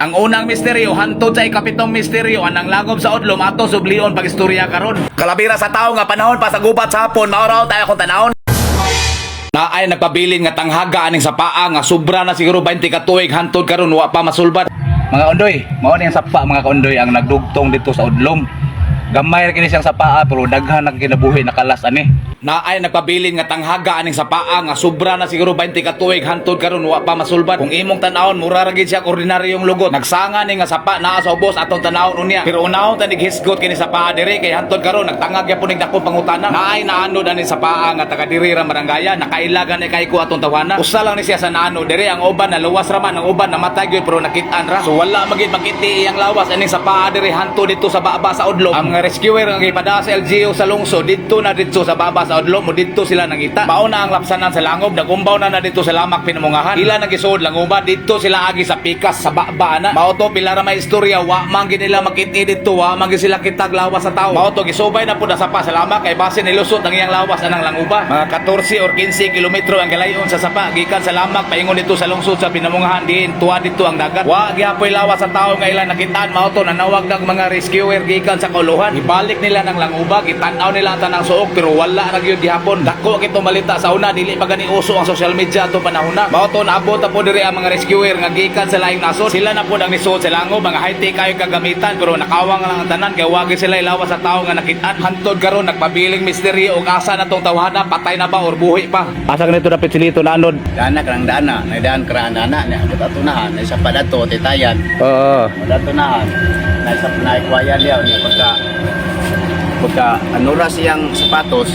Ang unang misteryo hantod sa ikapitong misteryo anang langob sa udlom ato sublion pag istorya karon. Kalabira sa tao nga panahon pa sa gubat sa hapon mauraw tayo kung tanahon. Na ay nagpabilin nga tanghaga aning sa paa nga sobra na siguro 20 ka tuig hantod karon wa pa masulbat. Mga ondoy, mao ni ang sapa mga kaondoy ang nagdugtong dito sa udlom. Gamay ra kini siyang sa paa pero daghan ang kinabuhi nakalas ani. Na ay nagpabilin nga tanghaga aning sa paa nga sobra na siguro 20 ka tuig hantod karon wa pa masulbat. Kung imong tan-awon mura ra gid siya ordinaryong lugot. Nagsanga ni nga sapa naa sa ubos atong tan-awon unya. Pero unahon ta hisgot kini sa paa diri kay hantod karon nagtangag gyapon ning dakong pangutana. Na ay naanod ani sa paa nga taga diri ra barangaya nakailagan ni kay ko atong tawana. Usa lang ni siya sa naano diri ang uban na luwas ra man ang uban namatay gyud pero nakit-an ra. So wala magid makiti iyang lawas aning sa paa diri hantod dito sa baba sa udlom. Ang mga rescuer nga gipada sa LGU sa lungsod dito na dito sa baba sa udlom mo dito sila nangita. Mao na ang lapsanan sa langob nagumbaw na dito sa lamak pinamungahan. Ila nagisud langoba dito sila agi sa pikas sa baba na. Mao to pila ra may istorya wa man gid nila makit-i dito wa man gid sila kitag lawas sa tawo. Mao to gisubay na pud sa pa sa lamak kay base nilusot ang iyang lawas anang langoba. Mga 14 or 15 kilometro ang galayon sa sapa gikan sa lamak paingon dito sa lungsod sa pinamungahan diin tuwa dito ang dagat. Wa gihapoy lawas sa tawo nga ila nakitaan. Mao to nanawag ng mga rescuer gikan sa kauluhan. Ibalik nila ng langoba gitan-aw nila ang tanang suok pero wala ra gyud gihapon. Dako kitong balita sa una dili pa gani uso ang social media ato panahon na. Mao to naabot po diri ang mga rescuer nga gikan sa laing nasod. Sila na po ang nisuod sa langob mga high-tech kayo kagamitan pero nakawang lang ang tanan kay wagi sila ilawas sa tawo nga nakit-an. Hantod karon nagpabiling misteryo og asa natong tawhana patay na ba or buhi pa. Asa kanito dapat silito nanod? Dana karang dana, na daan karang dana, na atunahan, na isa pa dato, titayan, Oo. atunahan, na isa pa naikwayan liyaw, niya pagka anura siyang sapatos,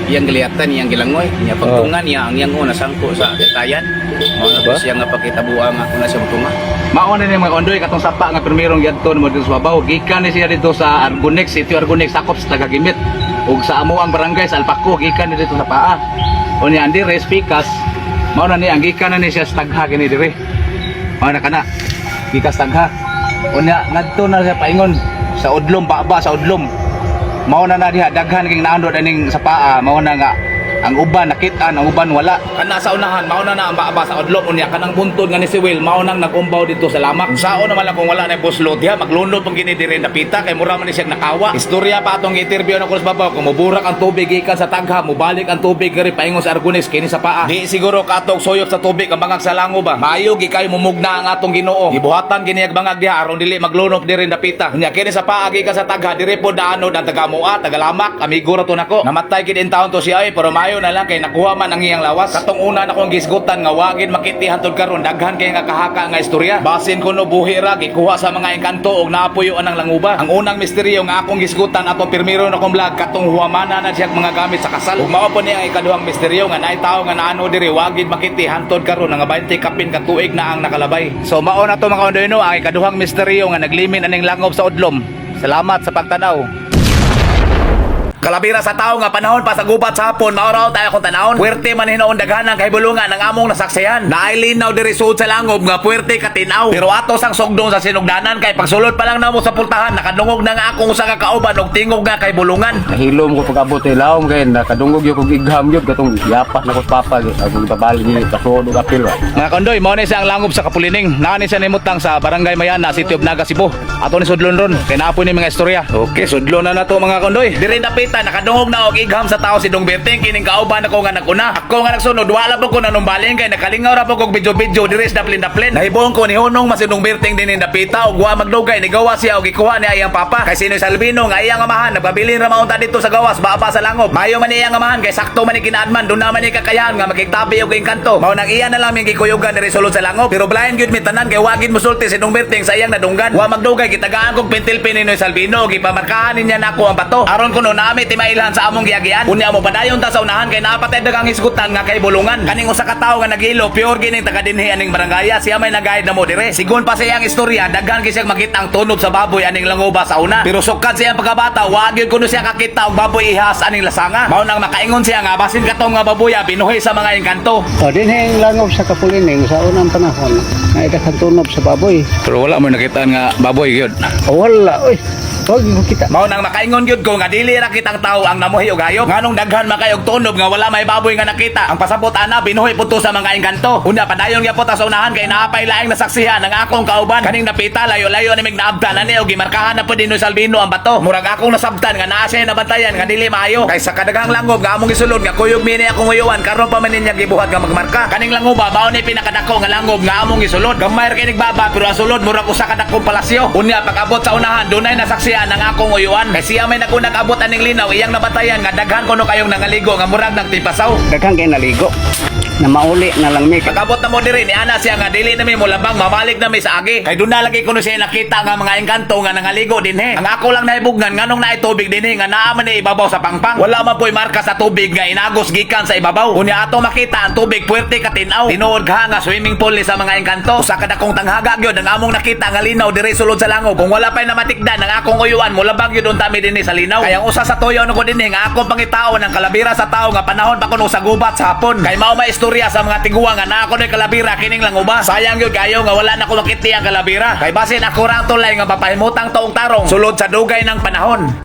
iyang giliatan, iyang gilangoy, niya pagtungan niya, ang iyang una sangko sa titayan, mauna po siya nga pagkitabuang nga una siya magtunga. Mauna ni mga ondoy katong sapa nga primerong yadton mo dito sa babaw. Gikan ni siya dito sa Argonex, Sitio Argonex sakop sa Tagagimit. Ug sa amo ang barangay sa Alpaco gikan ni dito sa paa. Unya andi res pikas. Mauna ni ang gikan na ni siya sa Tagha kini dire. Mauna kana. Pikas Tagha. Unya ngadto na siya paingon sa udlom baba sa udlom. Mauna na diha daghan king naandod aning sa paa. Mauna nga ang uban nakit-an, ang uban wala. Kana sa unahan, mauna na ang baba sa udlom unya kanang buntod nga ni si Will, maunang nagumbaw dito sa lamak. Sao naman lang kung wala na buslot diha, maglunod pang gini diri napita kay mura man ni siya nakawa. Istorya pa atong interview na ko sa babaw, kung muburak ang tubig gikan sa Tagha, mubalik ang tubig kay paingon sa Argonex kini sa paa. Di siguro katog soyot sa tubig ang bangag sa langob ba. Maayo gikay mumugna ang atong Ginoo. Gibuhatan gini ang bangag diha aron dili maglunok diri napita. Unya kini sa paa gikan sa Tagha, diri pod daanod ang Tagamua, Tagalamak, amigo ra to nako. Namatay gid in taon to siya ay pero maayo na lang kay nakuha man ang iyang lawas. Katong una na kong gisgutan nga wagid makiti hantod karon daghan kay nga kahaka nga istorya. Basin kuno buhi ra gikuha sa mga engkanto og naapuyo ang languba. Ang unang misteryo nga akong gisgutan ato pirmiro na kong vlog katong huwamana na siya mga gamit sa kasal. Ug mao po niya ang ikaduhang misteryo nga naay tawo nga naano diri wagid makiti hantod karon nga 20 kapin ka tuig na ang nakalabay. So mao na to mga ondoyno ang ikaduhang misteryo nga naglimin aning langob sa udlom. Salamat sa pagtanaw. Kalabira sa tao nga panahon pa sa gubat sa hapon mauraw tayo kung tanahon. Puwerte man hinoon daghanang kahibulungan ng among nasaksihan. Nailinaw diri suod sa langob nga puwerte ka tinaw. Pero ato sang sugdong sa sinugdanan kay pagsulod pa lang namo sa pultahan nakadungog na nga akong usa ka kauban og tingog nga kay bulungan. Nahilom ko pag-abot ay lawom kay nakadungog yung kong igham yun katong yapas na ko papa akong tabali ni kasuod og apil. Mga kondoy, mao ni siya ang langob sa Kapulining. Naa ni siya nimutang sa Barangay Mayana, City of Naga, Cebu. Ato ni sudlon ron kay naapoy ni mga istorya. Okay, sudlon na nato mga kondoy. Diri napita nakadungog na og igham sa tao si Dong Berting kining kauban ako nga naguna. Ako nga nagsunod wala pa ko nanumbalin kay nakalingaw ra pa kog video-video diri sa daplin-daplin. Nahibuon ko ni Hunong masinong Berting din napita og wa magdugay ni gawas siya og ikuha ni iyang papa. Kay sino Salvino nga iyang amahan nagpabilin ra maunta dito sa gawas baba sa langob. Mayo man iyang amahan kay sakto man ni kinaadman dun naman ni kakayahan nga magigtabi og engkanto. Mao nang iya na lang yung gikuyugan ni sulod sa langob. Pero blind gyud mi tanan kay wagid mosulti si Dong Berting sa iyang nadunggan. Wa magdugay gitagaan kog pentilpin ni Salvino og ipamarkahan niya nako ang bato. Aron kuno nami timailhan sa among giagian. Unya mo padayon ta sa unahan kay napatay dagang hisgutan nga kay bulungan. Kaning usa ka tawo nga nagilo pure gining taga dinhi aning barangaya siya may nagayad na mo dire. Sigon pa sa iyang istorya daghan kay siya makita ang tunob sa baboy aning langoba sa una. Pero sukad sa iyang pagkabata wa gyud kuno siya kakita og baboy ihas aning lasanga. Mao nang makaingon siya nga basin katong nga baboya binuhi sa mga engkanto. O din ang langob sa Kapulining sa unang panahon na ikakantunob sa baboy. Pero wala mo nakita nga baboy gyud. O wala oy. Oh, kita. Mao nang makaingon gyud ko nga dili ra kitang tawo ang namuhi og hayop. Nganong daghan makayog tunob nga wala may baboy nga nakita. Ang pasabot ana binuhi pudto sa mga engkanto. Unya padayon gyapon ta sa unahan kay naapay laing nasaksihan ang akong kauban. Kaning napita layo-layo ni mig naabtan ani og gimarkahan na pud ni Salvino ang bato. Murag akong nasabtan nga naa siya nabantayan nga dili maayo. Kay sa kadaghang langob nga among gisulod nga kuyog mi ni akong uyuan karon pa man niya gibuhat nga magmarka. Kaning langoba mao ni pinakadako nga langob nga among gisulod. Gamay ra kay nagbaba pero ang sulod murag usa ka dakong palasyo. Unya pag-abot sa unahan dunay nasaksihan ang akong uyuan. Kay siya may nag-abot aning linaw iyang nabatayan nga daghan kuno kayong nangaligo nga murag nagtipasaw. Daghang kay naligo. Na mauli na lang mi. Pag-abot na mo diri ni ana siya nga dili na mi mulabang mabalik na mi sa agi. Kay dun na lagi kuno siya nakita nga mga engkanto nga nangaligo dinhi. Ang ako lang nahibugnan nganong naay tubig dinhi nga naa man ni ibabaw sa pangpang. Wala man po'y marka sa tubig nga inagos gikan sa ibabaw. Unya ato makita ang tubig puwerte ka tin-aw. Tinuod ka nga swimming pool ni sa mga engkanto. Usa ka dakong tanghaga gyud ang among nakita nga linaw diri sulod sa langob. Kung wala pay namatikdan ang akong uyuan mulabang gyud unta mi dinhi sa linaw. Kay ang usa sa tuyo ko dinhi nga akong pangitaon ang kalabira sa tao nga panahon pa kuno sa gubat sa hapon. Kay mao may istorya sa mga tiguwa nga naa ko ni kalabira kining langoba. Sayang gyud kayo nga wala na ko makiti ang kalabira. Kay basin ako ra tulay nga papahimutang tuong tarong sulod sa dugay ng panahon.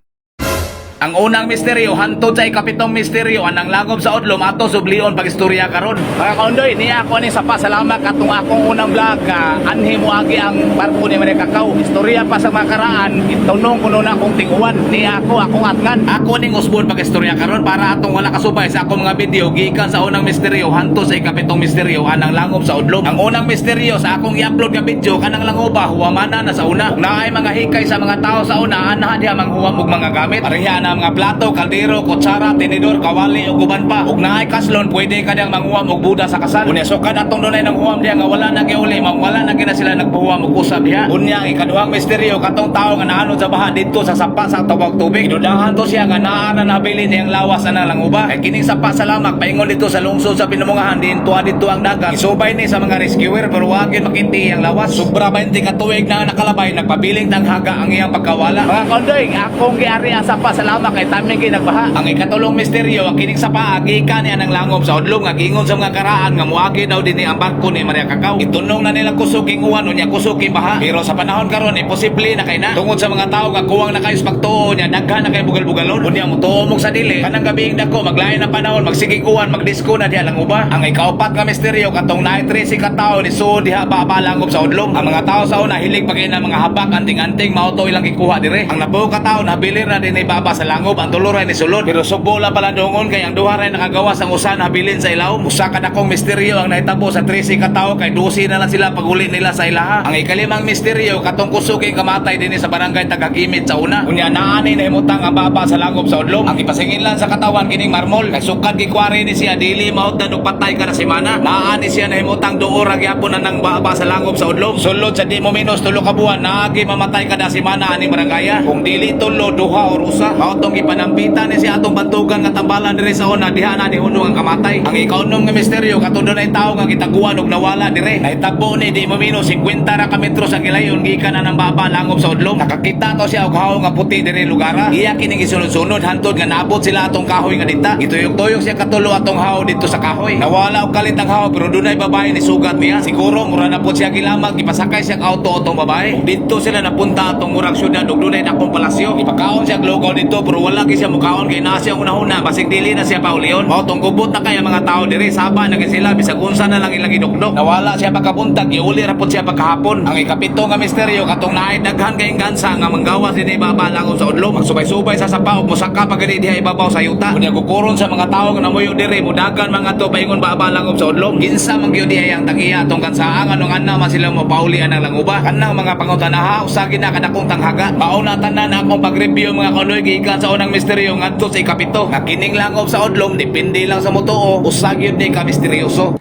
Ang unang misteryo, hantod sa ikapitong misteryo, anang langob sa Udlom ato sublion pag-istorya karon. Mga kaundoy, niya ako ni sa pasalamat katong akong unang vlog nga anhi mo agi ang barko ni Maria Kakao. Istorya pa sa makaraan, itunong kuno na akong tinguan. Niya akong atngan. Ako ning usbon pag-istorya karon para atong wala kasubay sa akong mga video gikan sa unang misteryo, hantod sa ikapitong misteryo, anang langob sa Udlom. Ang unang misteryo sa akong i-upload nga video kanang langoba huwamana na sa una. Naay mga hikay sa mga tao sa una, anahan diha manghuwam og mga gamit. Pareha na mga plato, kaldero, kutsara, tinidor, kawali ug uban pa. Ug naay kaslon pwede ka diyang manghuwam og buda sa kasal. Unya sukad atong dunay nang huwam diha nga wala na giuli, wala na gina sila nagbuhuwam og usab diha. Unya ang ikaduhang misteryo katong tawo nga naanod sa baha didto sa sapa sa tubag tubig. Dudahan to siya nga naa na nabili niyang lawas na lang uba. Kay kining sapa sa lamak paingon dito sa lungsod sa Pinumungahan din tuwa dito ang dagat. Isubay ni sa mga rescuer pero wa gyud makiti ang lawas. Sobra 20 ka tuig na nakalabay nagpabiling tanghaga ang iyang pagkawala. Mga kondoy, akong giari ang sapa sa lamak kay taming ginagbaha. Ang ikatulong misteryo ang kining sapa gikan niya ng langob sa Udlom nga gingon sa mga karaan nga muagi daw dinhi ang barko ni Maria Kakao. Itunong na nila kusog king uwan unya kusog king baha. Pero sa panahon karon imposible na kay na. Tungod sa mga tao nga kuwang na kayo sa pagtuo niya daghan na kay bugal-bugalon. Unya mo tuomog sa dili kanang gabing dako maglain na panahon magsigig uwan magdisko na diha lang uba. Ang ikaupat nga misteryo katong naay 13 ka tawo ni suod diha baba langob sa Udlom. Ang mga tao sa una hilig pagay na mga habak anting-anting mao to ilang gikuha dire. Ang nabuo ka tawo nabilin na dinhi baba sa langob ang tuluray ni sulod. Pero subo lang pala dongon kay ang duha ray nakagawas ang usa na habilin sa ilaw. Usa ka dakong misteryo ang nahitabo sa 13 ka tawo kay 12 na lang sila paguli nila sa ilaha. Ang ikalimang misteryo katong kusuging kamatay dinhi sa barangay Tagagimit sa una. Unya naani na himutang ang baba sa langob sa Udlom. Ang ipasingin lang sa katawan kining marmol kay sukad gikwari ni siya dili mautdan og patay kada semana. Naani siya na himutang duor ra gyapon na nang baba sa langob sa Udlom. Sulod sa di mo minus tulo ka buwan naagi mamatay kada semana ani barangaya. Kung dili tulo duha or usa mautong ipanampitan ni siya atong bantugan nga tambalan diri sa una diha na ni hunong ang kamatay. Ang ikaunom nga misteryo katong dunay tawo nga gitaguan og nawala dire. Nahitabo ni di mo minus 50 ra ka metro sa gilayon gikan na ng baba langob sa Udlom. Nakakita to siya og hawo nga puti diri lugara. Iya kining gisunod-sunod hantod nga naabot sila atong kahoy nga dita. Gituyok-tuyok siya katulo atong hawo dito sa kahoy. Nawala og kalit ang hawo pero dunay babae ni sugat niya. Siguro mura na pud siya gilamag gipasakay siya ka auto atong babae. Dito sila napunta atong murag syudad og dunay dakong palasyo. Ipakaon siya lugaw dito pero wala gyud siya mukaon kay naa siya una-una basig dili na siya paulion. Mao tong gubot na kay ang mga tao diri saba na sila bisag unsa na lang ilang idukdok. Nawala siya pagkabuntag giuli ra pud siya pagkahapon. Ang ikapito nga misteryo katong naay daghan kay gansa nga manggawas dinhi baba langob sa Udlom. Magsubay-subay sa sapa ug mosaka pagani diha ibabaw sa yuta. Unya gukuron sa mga tawo nga namuyo diri mudagan mga to paingon baba langob sa Udlom. Ginsa man gyud diha ang tagiya atong kansaang anong anna man sila mo paulian ang langoba. Kanang mga pangutanaha usagi na kadakong tanghaga. Mauna tanan akong pag-review mga kanoy gikan sa unang misteryo ngadto sa ikapito. Nga kining langob sa Udlom depende lang sa motoo usag yun ni ka misteryoso.